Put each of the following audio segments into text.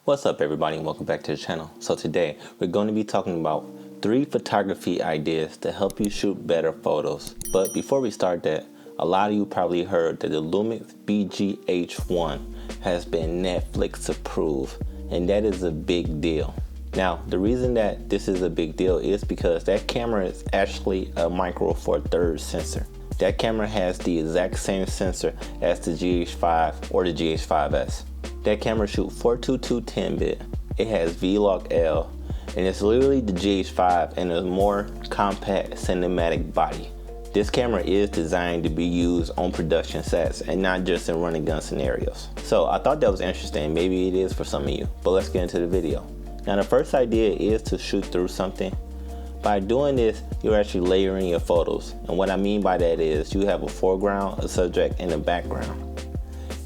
What's up everybody and welcome back to the channel. So today we're going to be talking about 3 photography ideas to help you shoot better photos. But before we start that, a lot of you probably heard that the Lumix BG-H1 has been Netflix approved, and that is a big deal. Now the reason that this is a big deal is because that camera is actually a micro four thirds sensor. That camera has the exact same sensor as the GH5 or the GH5S. That camera shoots 422 10-bit. It has V-Log-L, and it's literally the GH5 and a more compact cinematic body. This camera is designed to be used on production sets and not just in run and gun scenarios. So I thought that was interesting. Maybe it is for some of you, but let's get into the video. Now the first idea is to shoot through something. By doing this, you're actually layering your photos. And what I mean by that is you have a foreground, a subject, and a background.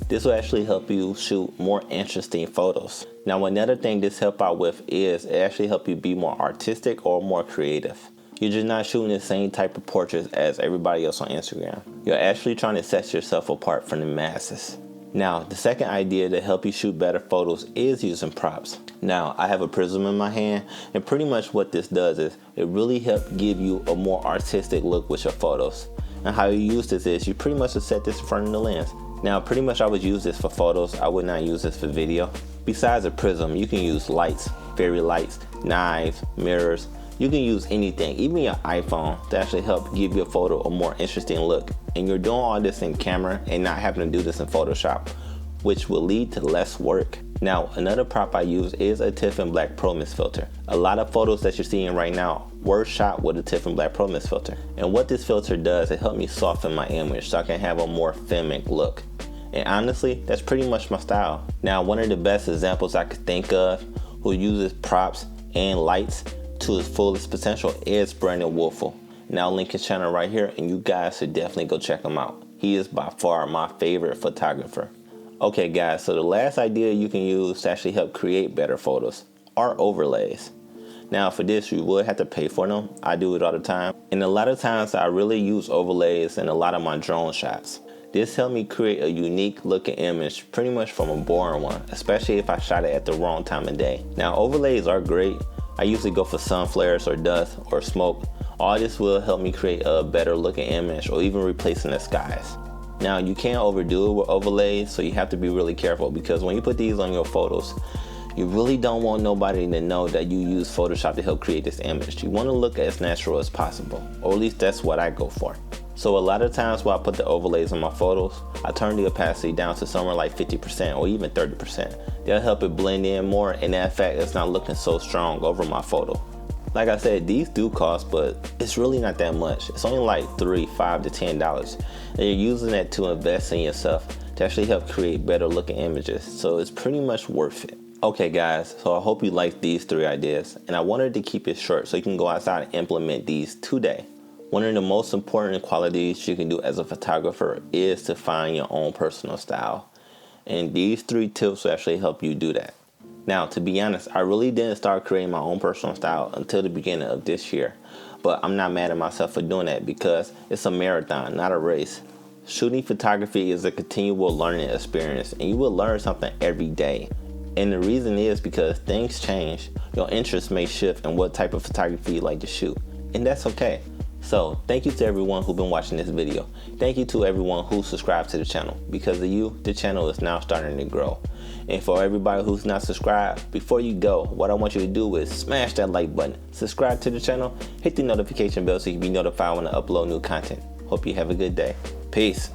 This will actually help you shoot more interesting photos. Now another thing this help out with is it actually help you be more artistic or more creative. You're just not shooting the same type of portraits as everybody else on Instagram. You're actually trying to set yourself apart from the masses. Now the second idea to help you shoot better photos is using props. Now I have a prism in my hand, and pretty much what this does is it really helps give you a more artistic look with your photos. And how you use this is you pretty much just set this in front of the lens. Now pretty much I would use this for photos. I would not use this for video. Besides a prism, you can use lights, fairy lights, knives, mirrors. You can use anything, even your iPhone, to actually help give your photo a more interesting look. And you're doing all this in camera and not having to do this in Photoshop, which will lead to less work. Now another prop I use is a Tiffin Black Pro Mist filter. A lot of photos that you're seeing right now were shot with a Tiffin Black Pro Mist filter. And what this filter does, it helps me soften my image so I can have a more feminine look. And honestly, that's pretty much my style. Now one of the best examples I could think of who uses props and lights to its fullest potential is Brandon Wolfel. And I'll link his channel right here, and you guys should definitely go check him out. He is by far my favorite photographer. Okay guys, so the last idea you can use to actually help create better photos are overlays. Now for this you would have to pay for them. I do it all the time, and a lot of times I really use overlays in a lot of my drone shots. This helped me create a unique looking image pretty much from a boring one, especially if I shot it at the wrong time of day. Now overlays are great. I usually go for sun flares or dust or smoke. All this will help me create a better looking image or even replacing the skies. Now you can't overdo it with overlays, so you have to be really careful, because when you put these on your photos, you really don't want nobody to know that you use Photoshop to help create this image. You want to look as natural as possible, or at least that's what I go for. So a lot of times when I put the overlays on my photos, I turn the opacity down to somewhere like 50% or even 30%. That'll help it blend in more, and that fact it's not looking so strong over my photo. Like I said, these do cost, but it's really not that much. It's only like $3, $5 to $10. And you're using that to invest in yourself to actually help create better looking images. So it's pretty much worth it. Okay guys, so I hope you liked these 3 ideas, and I wanted to keep it short so you can go outside and implement these today. One of the most important qualities you can do as a photographer is to find your own personal style. And these 3 tips will actually help you do that. Now, to be honest, I really didn't start creating my own personal style until the beginning of this year. But I'm not mad at myself for doing that, because it's a marathon, not a race. Shooting photography is a continual learning experience, and you will learn something every day. And the reason is because things change. Your interests may shift in what type of photography you like to shoot, and that's okay. So thank you to everyone who's been watching this video. Thank you to everyone who subscribed to the channel. Because of you, the channel is now starting to grow. And for everybody who's not subscribed, before you go, what I want you to do is smash that like button, subscribe to the channel, hit the notification bell so you can be notified when I upload new content. Hope you have a good day. Peace.